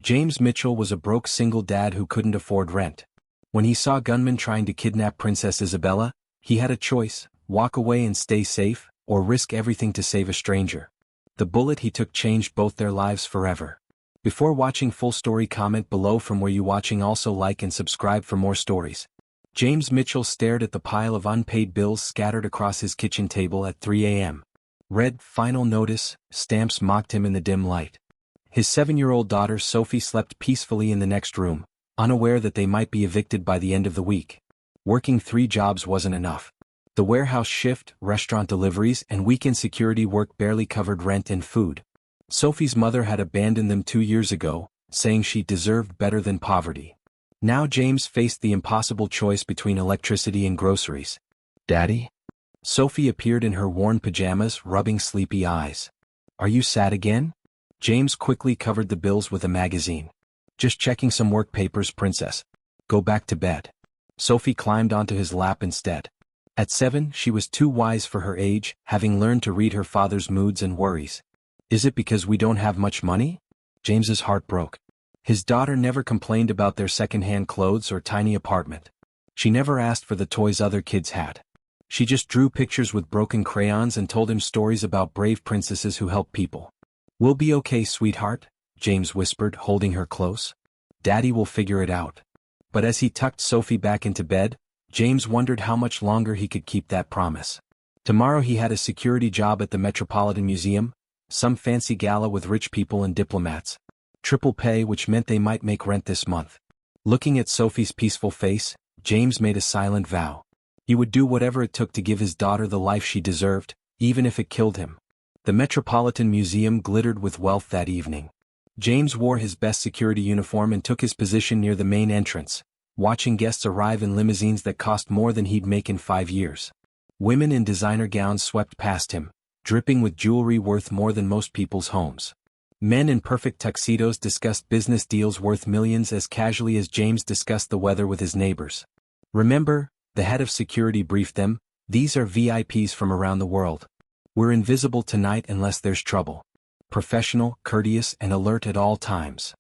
James Mitchell was a broke single dad who couldn't afford rent. When he saw gunmen trying to kidnap Princess Isabella, he had a choice: walk away and stay safe, or risk everything to save a stranger. The bullet he took changed both their lives forever. Before watching full story, comment below from where you watching. Also like and subscribe for more stories. James Mitchell stared at the pile of unpaid bills scattered across his kitchen table at 3 a.m. Red "Final Notice" stamps mocked him in the dim light. His 7-year-old daughter Sophie slept peacefully in the next room, unaware that they might be evicted by the end of the week. Working 3 jobs wasn't enough. The warehouse shift, restaurant deliveries, and weekend security work barely covered rent and food. Sophie's mother had abandoned them 2 years ago, saying she deserved better than poverty. Now James faced the impossible choice between electricity and groceries. "Daddy?" Sophie appeared in her worn pajamas, rubbing sleepy eyes. "Are you sad again?" James quickly covered the bills with a magazine. "Just checking some work papers, princess. Go back to bed." Sophie climbed onto his lap instead. At 7, she was too wise for her age, having learned to read her father's moods and worries. "Is it because we don't have much money?" James's heart broke. His daughter never complained about their second-hand clothes or tiny apartment. She never asked for the toys other kids had. She just drew pictures with broken crayons and told him stories about brave princesses who help people. "We'll be okay, sweetheart," James whispered, holding her close. "Daddy will figure it out." But as he tucked Sophie back into bed, James wondered how much longer he could keep that promise. Tomorrow he had a security job at the Metropolitan Museum, some fancy gala with rich people and diplomats. Triple pay, which meant they might make rent this month. Looking at Sophie's peaceful face, James made a silent vow. He would do whatever it took to give his daughter the life she deserved, even if it killed him. The Metropolitan Museum glittered with wealth that evening. James wore his best security uniform and took his position near the main entrance, watching guests arrive in limousines that cost more than he'd make in 5 years. Women in designer gowns swept past him, dripping with jewelry worth more than most people's homes. Men in perfect tuxedos discussed business deals worth millions as casually as James discussed the weather with his neighbors. "Remember," the head of security briefed them, "these are VIPs from around the world. We're invisible tonight unless there's trouble. Professional, courteous, and alert at all times."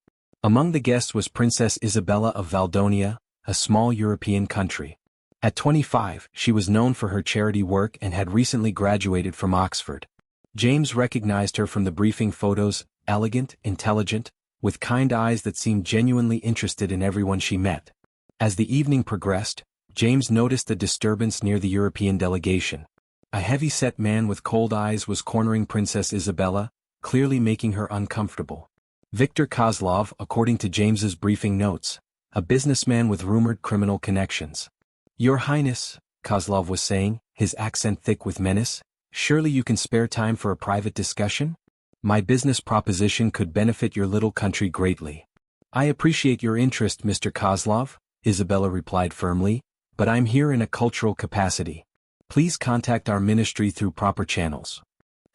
Among the guests was Princess Isabella of Valdonia, a small European country. At 25, she was known for her charity work and had recently graduated from Oxford. James recognized her from the briefing photos, elegant, intelligent, with kind eyes that seemed genuinely interested in everyone she met. As the evening progressed, James noticed a disturbance near the European delegation. A heavy-set man with cold eyes was cornering Princess Isabella, clearly making her uncomfortable. Viktor Kozlov, according to James's briefing notes, a businessman with rumored criminal connections. "Your Highness," Kozlov was saying, his accent thick with menace, "surely you can spare time for a private discussion? My business proposition could benefit your little country greatly." "I appreciate your interest, Mr. Kozlov," Isabella replied firmly, "but I'm here in a cultural capacity. Please contact our ministry through proper channels."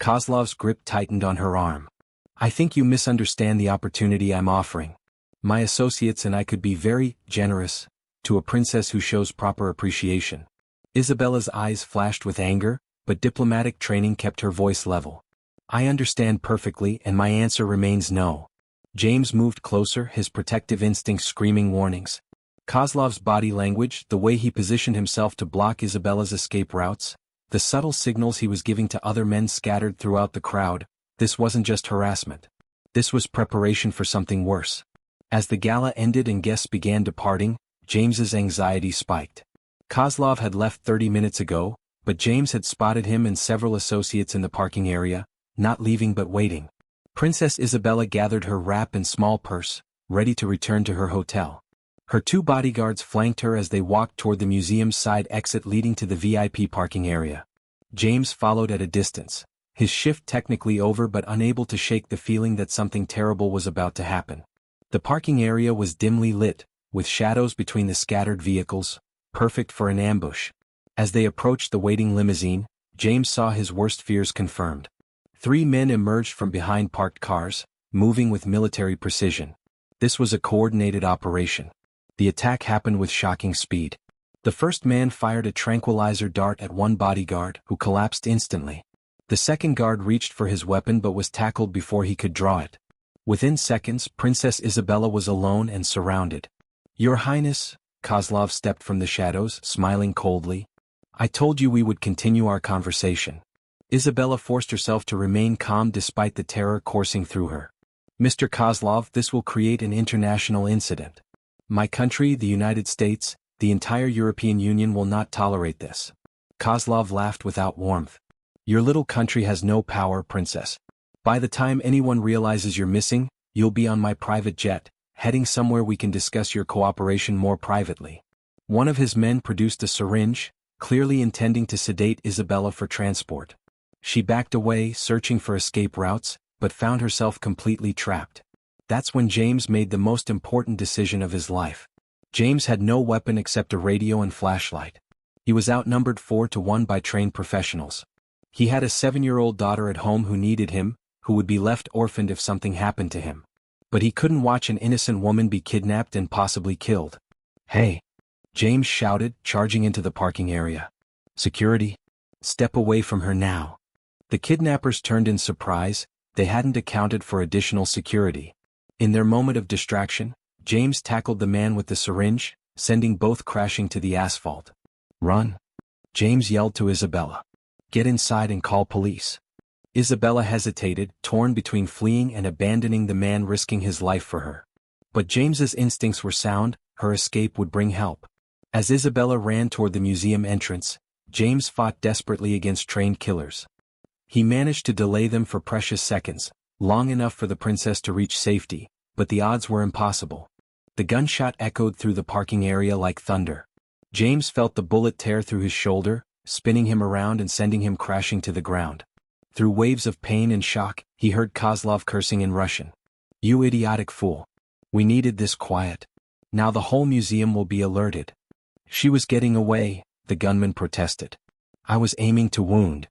Kozlov's grip tightened on her arm. "I think you misunderstand the opportunity I'm offering. My associates and I could be very generous to a princess who shows proper appreciation." Isabella's eyes flashed with anger, but diplomatic training kept her voice level. "I understand perfectly, and my answer remains no." James moved closer, his protective instincts screaming warnings. Kozlov's body language, the way he positioned himself to block Isabella's escape routes, the subtle signals he was giving to other men scattered throughout the crowd, this wasn't just harassment. This was preparation for something worse. As the gala ended and guests began departing, James's anxiety spiked. Kozlov had left 30 minutes ago, but James had spotted him and several associates in the parking area, not leaving but waiting. Princess Isabella gathered her wrap and small purse, ready to return to her hotel. Her 2 bodyguards flanked her as they walked toward the museum's side exit leading to the VIP parking area. James followed at a distance, his shift technically over but unable to shake the feeling that something terrible was about to happen. The parking area was dimly lit, with shadows between the scattered vehicles, perfect for an ambush. As they approached the waiting limousine, James saw his worst fears confirmed. 3 men emerged from behind parked cars, moving with military precision. This was a coordinated operation. The attack happened with shocking speed. The first man fired a tranquilizer dart at one bodyguard, who collapsed instantly. The second guard reached for his weapon but was tackled before he could draw it. Within seconds, Princess Isabella was alone and surrounded. "Your Highness," Kozlov stepped from the shadows, smiling coldly. "I told you we would continue our conversation." Isabella forced herself to remain calm despite the terror coursing through her. "Mr. Kozlov, this will create an international incident. My country, the United States, the entire European Union will not tolerate this." Kozlov laughed without warmth. "Your little country has no power, Princess. By the time anyone realizes you're missing, you'll be on my private jet, heading somewhere we can discuss your cooperation more privately." One of his men produced a syringe, clearly intending to sedate Isabella for transport. She backed away, searching for escape routes, but found herself completely trapped. That's when James made the most important decision of his life. James had no weapon except a radio and flashlight. He was outnumbered 4-1 by trained professionals. He had a 7-year-old daughter at home who needed him, who would be left orphaned if something happened to him. But he couldn't watch an innocent woman be kidnapped and possibly killed. "Hey!" James shouted, charging into the parking area. "Security? Step away from her now." The kidnappers turned in surprise. They hadn't accounted for additional security. In their moment of distraction, James tackled the man with the syringe, sending both crashing to the asphalt. "Run!" James yelled to Isabella. "Get inside and call police." Isabella hesitated, torn between fleeing and abandoning the man risking his life for her. But James's instincts were sound, her escape would bring help. As Isabella ran toward the museum entrance, James fought desperately against trained killers. He managed to delay them for precious seconds, long enough for the princess to reach safety, but the odds were impossible. The gunshot echoed through the parking area like thunder. James felt the bullet tear through his shoulder, spinning him around and sending him crashing to the ground. Through waves of pain and shock, he heard Kozlov cursing in Russian. "You idiotic fool. We needed this quiet. Now the whole museum will be alerted." "She was getting away," the gunman protested. "I was aiming to wound."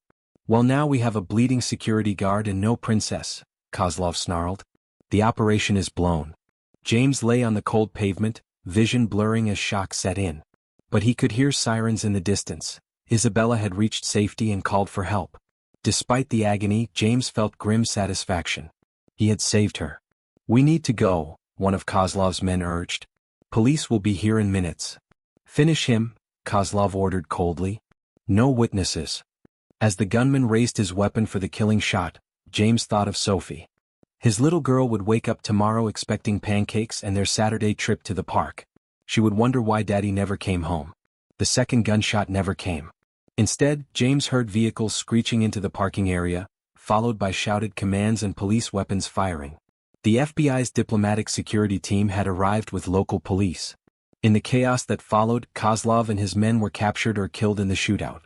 "Well, now we have a bleeding security guard and no princess," Kozlov snarled. "The operation is blown." James lay on the cold pavement, vision blurring as shock set in. But he could hear sirens in the distance. Isabella had reached safety and called for help. Despite the agony, James felt grim satisfaction. He had saved her. "We need to go," one of Kozlov's men urged. "Police will be here in minutes." "Finish him," Kozlov ordered coldly. "No witnesses." As the gunman raised his weapon for the killing shot, James thought of Sophie. His little girl would wake up tomorrow expecting pancakes and their Saturday trip to the park. She would wonder why Daddy never came home. The second gunshot never came. Instead, James heard vehicles screeching into the parking area, followed by shouted commands and police weapons firing. The FBI's diplomatic security team had arrived with local police. In the chaos that followed, Kozlov and his men were captured or killed in the shootout.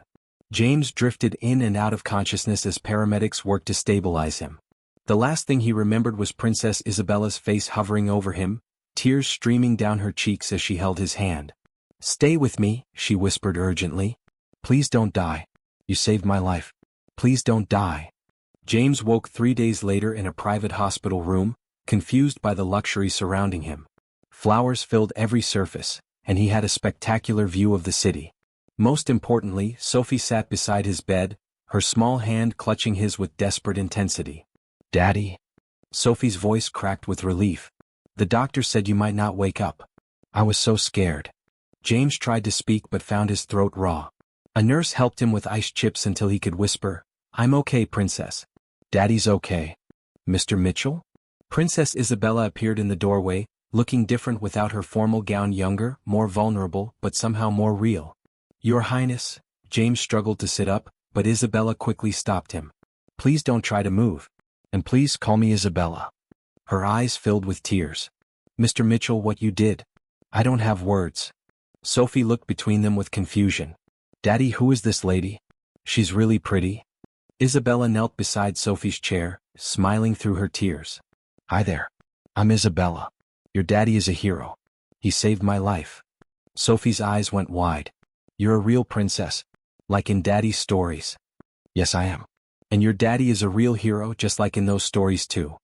James drifted in and out of consciousness as paramedics worked to stabilize him. The last thing he remembered was Princess Isabella's face hovering over him, tears streaming down her cheeks as she held his hand. "Stay with me," she whispered urgently. "Please don't die. You saved my life. Please don't die." James woke 3 days later in a private hospital room, confused by the luxury surrounding him. Flowers filled every surface, and he had a spectacular view of the city. Most importantly, Sophie sat beside his bed, her small hand clutching his with desperate intensity. "Daddy?" Sophie's voice cracked with relief. "The doctor said you might not wake up. I was so scared." James tried to speak but found his throat raw. A nurse helped him with ice chips until he could whisper, "I'm okay, Princess." "Daddy's okay." "Mr. Mitchell?" Princess Isabella appeared in the doorway, looking different without her formal gown, younger, more vulnerable, but somehow more real. "Your Highness," James struggled to sit up, but Isabella quickly stopped him. "Please don't try to move. And please call me Isabella." Her eyes filled with tears. "Mr. Mitchell, what you did? I don't have words." Sophie looked between them with confusion. "Daddy, who is this lady? She's really pretty." Isabella knelt beside Sophie's chair, smiling through her tears. "Hi there. I'm Isabella. Your daddy is a hero. He saved my life." Sophie's eyes went wide. "You're a real princess, like in Daddy's stories." "Yes, I am. And your daddy is a real hero just like in those stories too."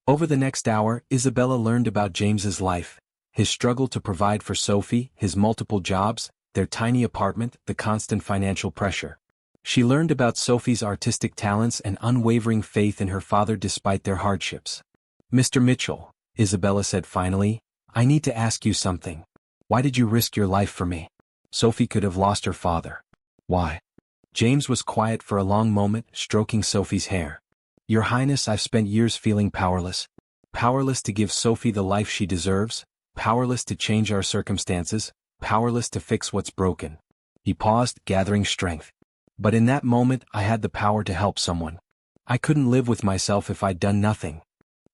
Over the next hour, Isabella learned about James's life, his struggle to provide for Sophie, his multiple jobs, their tiny apartment, the constant financial pressure. She learned about Sophie's artistic talents and unwavering faith in her father despite their hardships. Mr. Mitchell, Isabella said finally, I need to ask you something. Why did you risk your life for me? Sophie could have lost her father. Why? James was quiet for a long moment, stroking Sophie's hair. Your Highness, I've spent years feeling powerless. Powerless to give Sophie the life she deserves, powerless to change our circumstances, powerless to fix what's broken. He paused, gathering strength. But in that moment I had the power to help someone. I couldn't live with myself if I'd done nothing.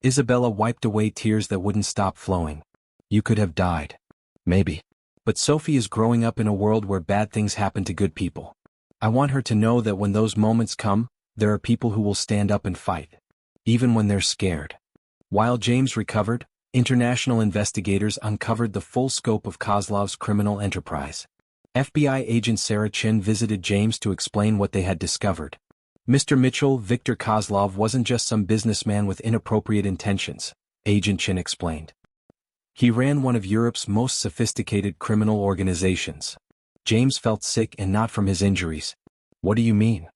Isabella wiped away tears that wouldn't stop flowing. You could have died. Maybe. But Sophie is growing up in a world where bad things happen to good people. I want her to know that when those moments come, there are people who will stand up and fight. Even when they're scared. While James recovered, international investigators uncovered the full scope of Kozlov's criminal enterprise. FBI agent Sarah Chin visited James to explain what they had discovered. Mr. Mitchell, Viktor Kozlov wasn't just some businessman with inappropriate intentions, Agent Chin explained. He ran one of Europe's most sophisticated criminal organizations. James felt sick, and not from his injuries. What do you mean?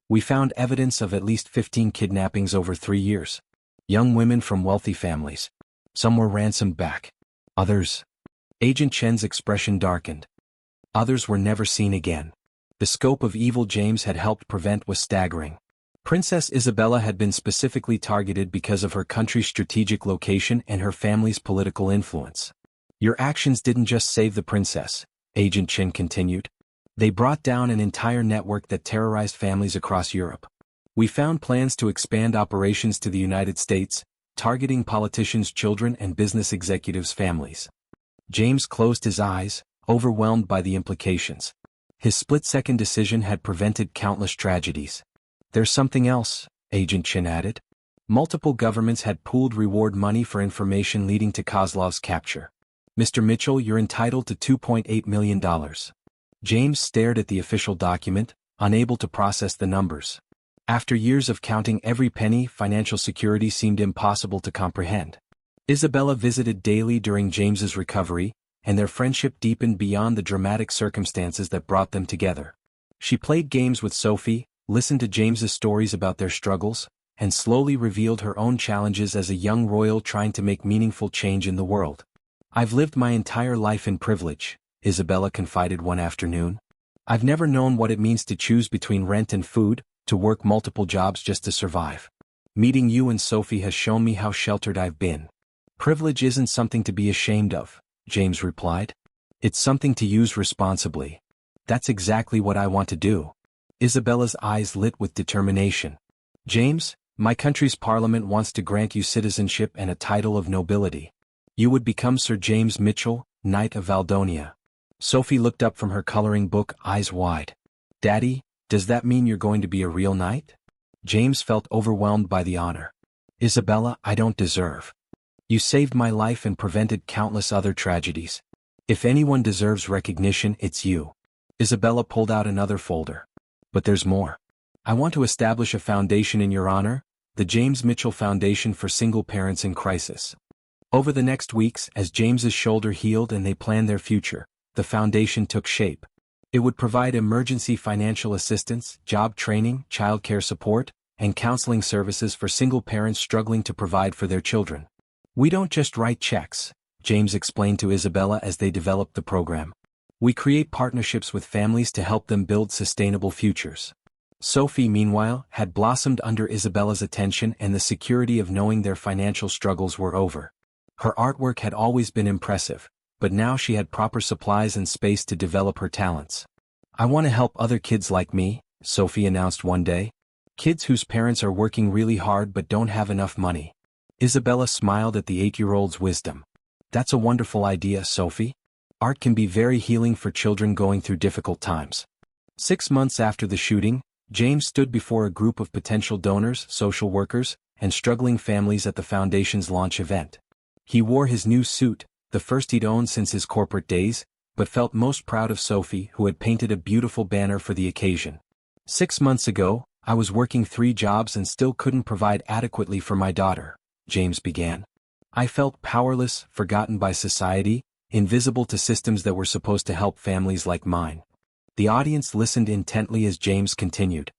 We found evidence of at least 15 kidnappings over 3 years. Young women from wealthy families. Some were ransomed back. Others. Agent Chen's expression darkened. Others were never seen again. The scope of evil James had helped prevent was staggering. Princess Isabella had been specifically targeted because of her country's strategic location and her family's political influence. Your actions didn't just save the princess, Agent Chen continued. They brought down an entire network that terrorized families across Europe. We found plans to expand operations to the United States, targeting politicians' children and business executives' families. James closed his eyes, overwhelmed by the implications. His split-second decision had prevented countless tragedies. There's something else, Agent Chen added. Multiple governments had pooled reward money for information leading to Kozlov's capture. Mr. Mitchell, you're entitled to $2.8 million. James stared at the official document, unable to process the numbers. After years of counting every penny, financial security seemed impossible to comprehend. Isabella visited daily during James's recovery, and their friendship deepened beyond the dramatic circumstances that brought them together. She played games with Sophie, listened to James's stories about their struggles, and slowly revealed her own challenges as a young royal trying to make meaningful change in the world. I've lived my entire life in privilege, Isabella confided one afternoon. I've never known what it means to choose between rent and food, to work multiple jobs just to survive. Meeting you and Sophie has shown me how sheltered I've been. Privilege isn't something to be ashamed of, James replied. It's something to use responsibly. That's exactly what I want to do. Isabella's eyes lit with determination. James, my country's parliament wants to grant you citizenship and a title of nobility. You would become Sir James Mitchell, Knight of Valdonia. Sophie looked up from her coloring book, eyes wide. Daddy, does that mean you're going to be a real knight? James felt overwhelmed by the honor. Isabella, I don't deserve. You saved my life and prevented countless other tragedies. If anyone deserves recognition, it's you. Isabella pulled out another folder. But there's more. I want to establish a foundation in your honor, the James Mitchell Foundation for Single Parents in Crisis. Over the next weeks, as James's shoulder healed and they planned their future, the foundation took shape. It would provide emergency financial assistance, job training, childcare support, and counseling services for single parents struggling to provide for their children. We don't just write checks, James explained to Isabella as they developed the program. We create partnerships with families to help them build sustainable futures. Sophie, meanwhile, had blossomed under Isabella's attention and the security of knowing their financial struggles were over. Her artwork had always been impressive, but now she had proper supplies and space to develop her talents. I want to help other kids like me, Sophie announced one day. Kids whose parents are working really hard but don't have enough money. Isabella smiled at the 8-year-old's wisdom. That's a wonderful idea, Sophie. Art can be very healing for children going through difficult times. 6 months after the shooting, James stood before a group of potential donors, social workers, and struggling families at the foundation's launch event. He wore his new suit, the first he'd owned since his corporate days, but felt most proud of Sophie, who had painted a beautiful banner for the occasion. 6 months ago, I was working 3 jobs and still couldn't provide adequately for my daughter, James began. I felt powerless, forgotten by society, invisible to systems that were supposed to help families like mine. The audience listened intently as James continued.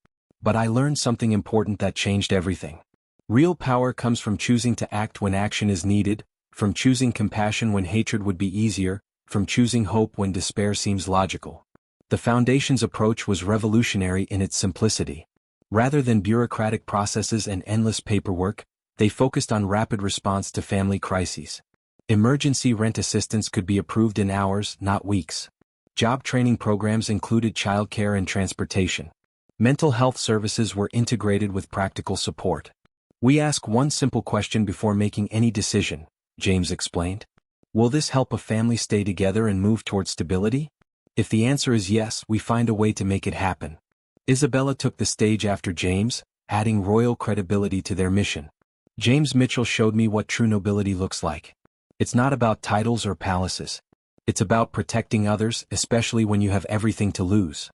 But I learned something important that changed everything. Real power comes from choosing to act when action is needed, from choosing compassion when hatred would be easier, from choosing hope when despair seems logical. The Foundation's approach was revolutionary in its simplicity. Rather than bureaucratic processes and endless paperwork, they focused on rapid response to family crises. Emergency rent assistance could be approved in hours, not weeks. Job training programs included childcare and transportation. Mental health services were integrated with practical support. We ask one simple question before making any decision, James explained. Will this help a family stay together and move toward stability? If the answer is yes, we find a way to make it happen. Isabella took the stage after James, adding royal credibility to their mission. James Mitchell showed me what true nobility looks like. It's not about titles or palaces. It's about protecting others, especially when you have everything to lose.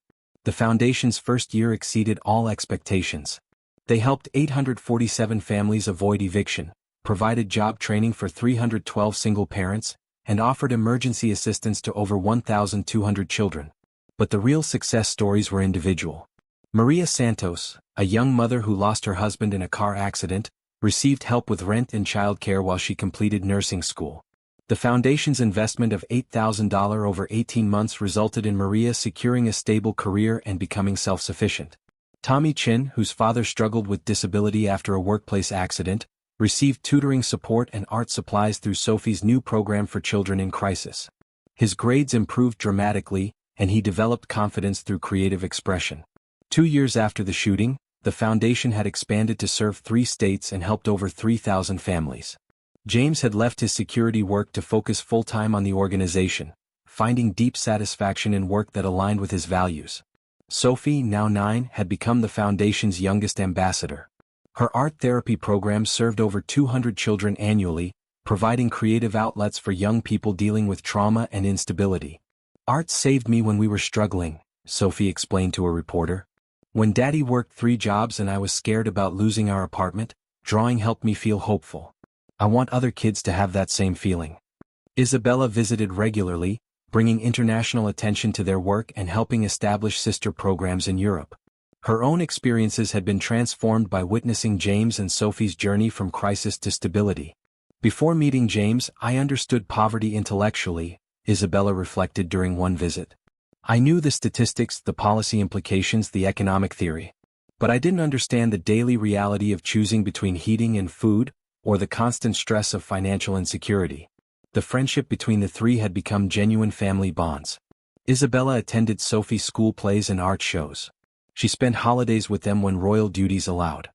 The Foundation's first year exceeded all expectations. They helped 847 families avoid eviction, provided job training for 312 single parents, and offered emergency assistance to over 1,200 children. But the real success stories were individual. Maria Santos, a young mother who lost her husband in a car accident, received help with rent and childcare while she completed nursing school. The Foundation's investment of $8,000 over 18 months resulted in Maria securing a stable career and becoming self-sufficient. Tommy Chin, whose father struggled with disability after a workplace accident, received tutoring support and art supplies through Sophie's new program for children in crisis. His grades improved dramatically, and he developed confidence through creative expression. 2 years after the shooting, the Foundation had expanded to serve 3 states and helped over 3,000 families. James had left his security work to focus full-time on the organization, finding deep satisfaction in work that aligned with his values. Sophie, now 9, had become the Foundation's youngest ambassador. Her art therapy program served over 200 children annually, providing creative outlets for young people dealing with trauma and instability. Art saved me when we were struggling, Sophie explained to a reporter. When Daddy worked 3 jobs and I was scared about losing our apartment, drawing helped me feel hopeful. I want other kids to have that same feeling. Isabella visited regularly, bringing international attention to their work and helping establish sister programs in Europe. Her own experiences had been transformed by witnessing James and Sophie's journey from crisis to stability. Before meeting James, I understood poverty intellectually, Isabella reflected during one visit. I knew the statistics, the policy implications, the economic theory. But I didn't understand the daily reality of choosing between heating and food, or the constant stress of financial insecurity. The friendship between the 3 had become genuine family bonds. Isabella attended Sophie's school plays and art shows. She spent holidays with them when royal duties allowed.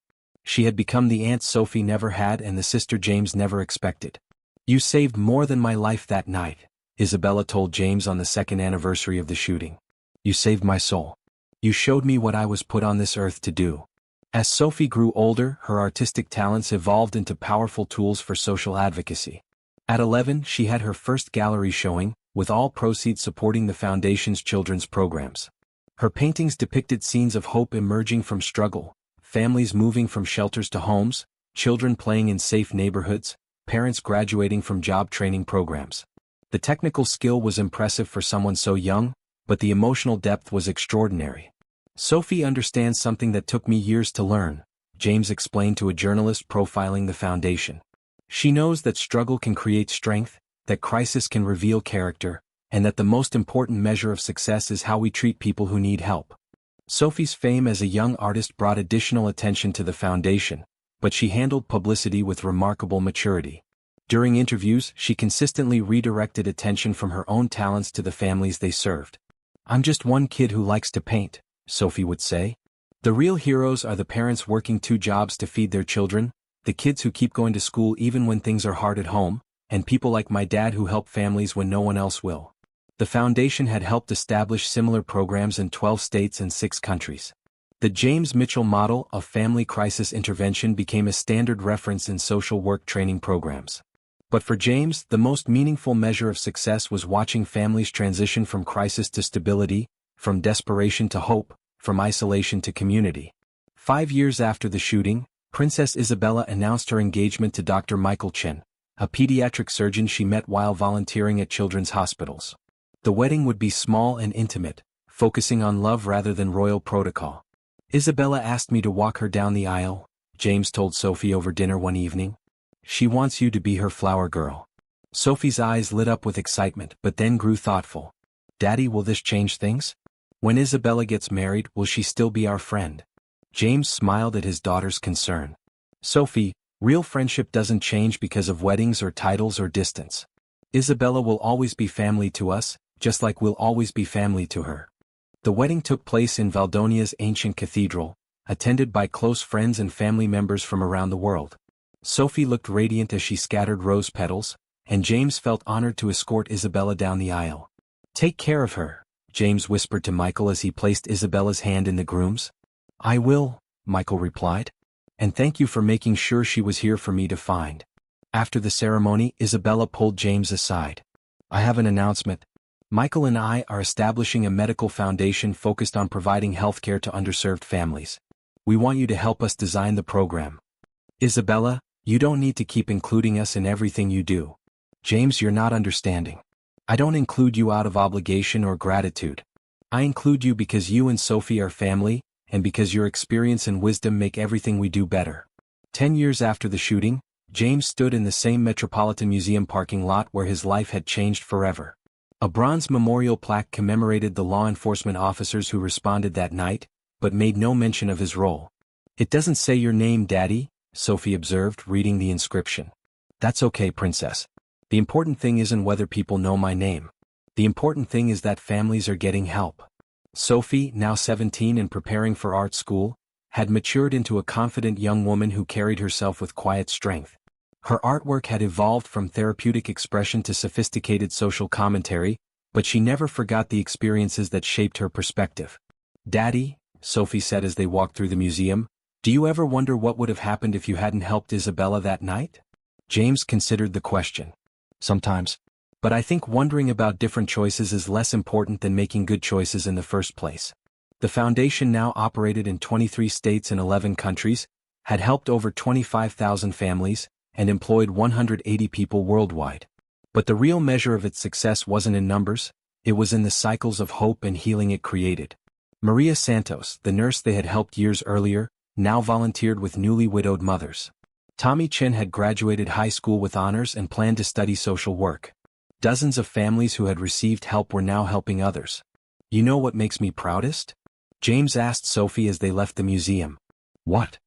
She had become the aunt Sophie never had and the sister James never expected. You saved more than my life that night, Isabella told James on the 2nd anniversary of the shooting. You saved my soul. You showed me what I was put on this earth to do. As Sophie grew older, her artistic talents evolved into powerful tools for social advocacy. At 11, she had her first gallery showing, with all proceeds supporting the Foundation's children's programs. Her paintings depicted scenes of hope emerging from struggle, families moving from shelters to homes, children playing in safe neighborhoods, parents graduating from job training programs. The technical skill was impressive for someone so young, but the emotional depth was extraordinary. Sophie understands something that took me years to learn, James explained to a journalist profiling the Foundation. She knows that struggle can create strength, that crisis can reveal character, and that the most important measure of success is how we treat people who need help. Sophie's fame as a young artist brought additional attention to the Foundation, but she handled publicity with remarkable maturity. During interviews, she consistently redirected attention from her own talents to the families they served. I'm just one kid who likes to paint, Sophie would say. The real heroes are the parents working 2 jobs to feed their children, the kids who keep going to school even when things are hard at home, and people like my dad who help families when no one else will. The Foundation had helped establish similar programs in 12 states and 6 countries. The James Mitchell model of family crisis intervention became a standard reference in social work training programs. But for James, the most meaningful measure of success was watching families transition from crisis to stability, from desperation to hope, from isolation to community. 5 years after the shooting, Princess Isabella announced her engagement to Dr. Michael Chin, a pediatric surgeon she met while volunteering at children's hospitals. The wedding would be small and intimate, focusing on love rather than royal protocol. Isabella asked me to walk her down the aisle, James told Sophie over dinner one evening. She wants you to be her flower girl. Sophie's eyes lit up with excitement but then grew thoughtful. Daddy, will this change things? When Isabella gets married, will she still be our friend? James smiled at his daughter's concern. Sophie, real friendship doesn't change because of weddings or titles or distance. Isabella will always be family to us, just like we'll always be family to her. The wedding took place in Valdonia's ancient cathedral, attended by close friends and family members from around the world. Sophie looked radiant as she scattered rose petals, and James felt honored to escort Isabella down the aisle. Take care of her, James whispered to Michael as he placed Isabella's hand in the groom's. I will, Michael replied. And thank you for making sure she was here for me to find. After the ceremony, Isabella pulled James aside. I have an announcement. Michael and I are establishing a medical foundation focused on providing healthcare to underserved families. We want you to help us design the program. Isabella, you don't need to keep including us in everything you do. James, you're not understanding. I don't include you out of obligation or gratitude. I include you because you and Sophie are family, and because your experience and wisdom make everything we do better. 10 years after the shooting, James stood in the same Metropolitan Museum parking lot where his life had changed forever. A bronze memorial plaque commemorated the law enforcement officers who responded that night, but made no mention of his role. It doesn't say your name, Daddy, Sophie observed, reading the inscription. That's okay, Princess. The important thing isn't whether people know my name. The important thing is that families are getting help. Sophie, now 17 and preparing for art school, had matured into a confident young woman who carried herself with quiet strength. Her artwork had evolved from therapeutic expression to sophisticated social commentary, but she never forgot the experiences that shaped her perspective. Daddy, Sophie said as they walked through the museum, do you ever wonder what would have happened if you hadn't helped Isabella that night? James considered the question. Sometimes. But I think wondering about different choices is less important than making good choices in the first place. The foundation now operated in 23 states and 11 countries, had helped over 25,000 families, and employed 180 people worldwide. But the real measure of its success wasn't in numbers, it was in the cycles of hope and healing it created. Maria Santos, the nurse they had helped years earlier, now volunteered with newly widowed mothers. Tommy Chin had graduated high school with honors and planned to study social work. Dozens of families who had received help were now helping others. You know what makes me proudest? James asked Sophie as they left the museum. What?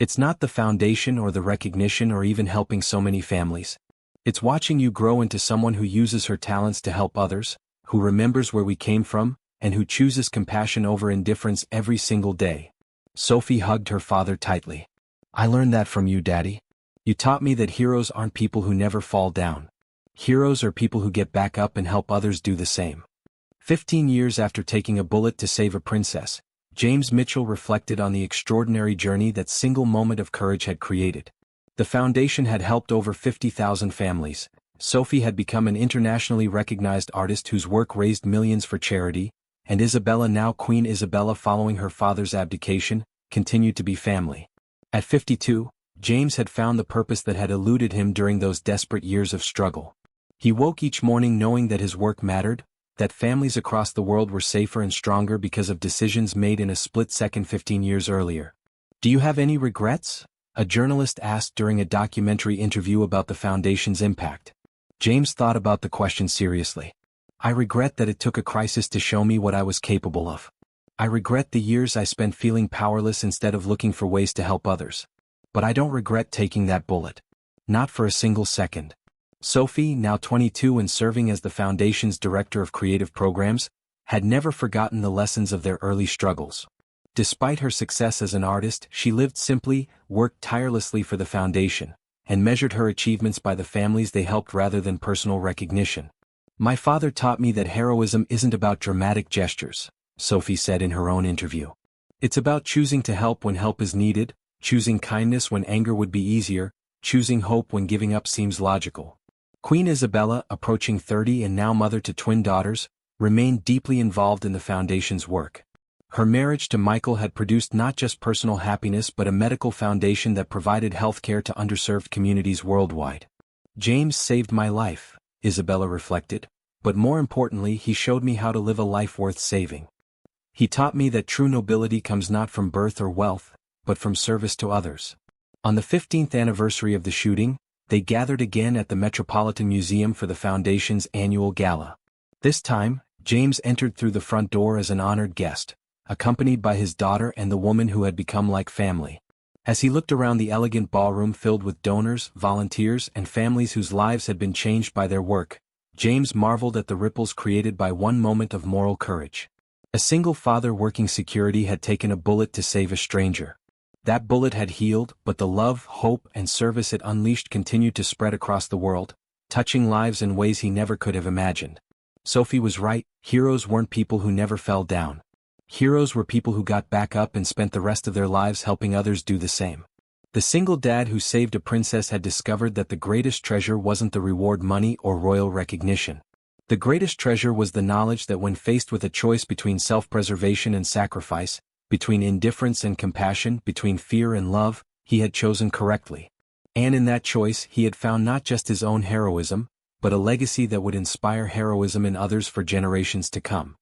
It's not the foundation or the recognition or even helping so many families. It's watching you grow into someone who uses her talents to help others, who remembers where we came from, and who chooses compassion over indifference every single day. Sophie hugged her father tightly. I learned that from you, Daddy. You taught me that heroes aren't people who never fall down. Heroes are people who get back up and help others do the same. 15 years after taking a bullet to save a princess, James Mitchell reflected on the extraordinary journey that single moment of courage had created. The foundation had helped over 50,000 families. Sophie had become an internationally recognized artist whose work raised millions for charity, and Isabella, now Queen Isabella following her father's abdication, continued to be family. At 52, James had found the purpose that had eluded him during those desperate years of struggle. He woke each morning knowing that his work mattered, that families across the world were safer and stronger because of decisions made in a split second 15 years earlier. Do you have any regrets? A journalist asked during a documentary interview about the foundation's impact. James thought about the question seriously. I regret that it took a crisis to show me what I was capable of. I regret the years I spent feeling powerless instead of looking for ways to help others. But I don't regret taking that bullet. Not for a single second. Sophie, now 22 and serving as the foundation's director of creative programs, had never forgotten the lessons of their early struggles. Despite her success as an artist, she lived simply, worked tirelessly for the foundation, and measured her achievements by the families they helped rather than personal recognition. My father taught me that heroism isn't about dramatic gestures, Sophie said in her own interview. It's about choosing to help when help is needed, choosing kindness when anger would be easier, choosing hope when giving up seems logical. Queen Isabella, approaching 30 and now mother to twin daughters, remained deeply involved in the foundation's work. Her marriage to Michael had produced not just personal happiness but a medical foundation that provided healthcare to underserved communities worldwide. James saved my life, Isabella reflected, but more importantly he showed me how to live a life worth saving. He taught me that true nobility comes not from birth or wealth, but from service to others. On the 15th anniversary of the shooting, they gathered again at the Metropolitan Museum for the Foundation's annual gala. This time, James entered through the front door as an honored guest, accompanied by his daughter and the woman who had become like family. As he looked around the elegant ballroom filled with donors, volunteers, and families whose lives had been changed by their work, James marveled at the ripples created by one moment of moral courage. A single father working security had taken a bullet to save a stranger. That bullet had healed, but the love, hope, and service it unleashed continued to spread across the world, touching lives in ways he never could have imagined. Sophie was right, heroes weren't people who never fell down. Heroes were people who got back up and spent the rest of their lives helping others do the same. The single dad who saved a princess had discovered that the greatest treasure wasn't the reward money or royal recognition. The greatest treasure was the knowledge that when faced with a choice between self-preservation and sacrifice, between indifference and compassion, between fear and love, he had chosen correctly. And in that choice he had found not just his own heroism, but a legacy that would inspire heroism in others for generations to come.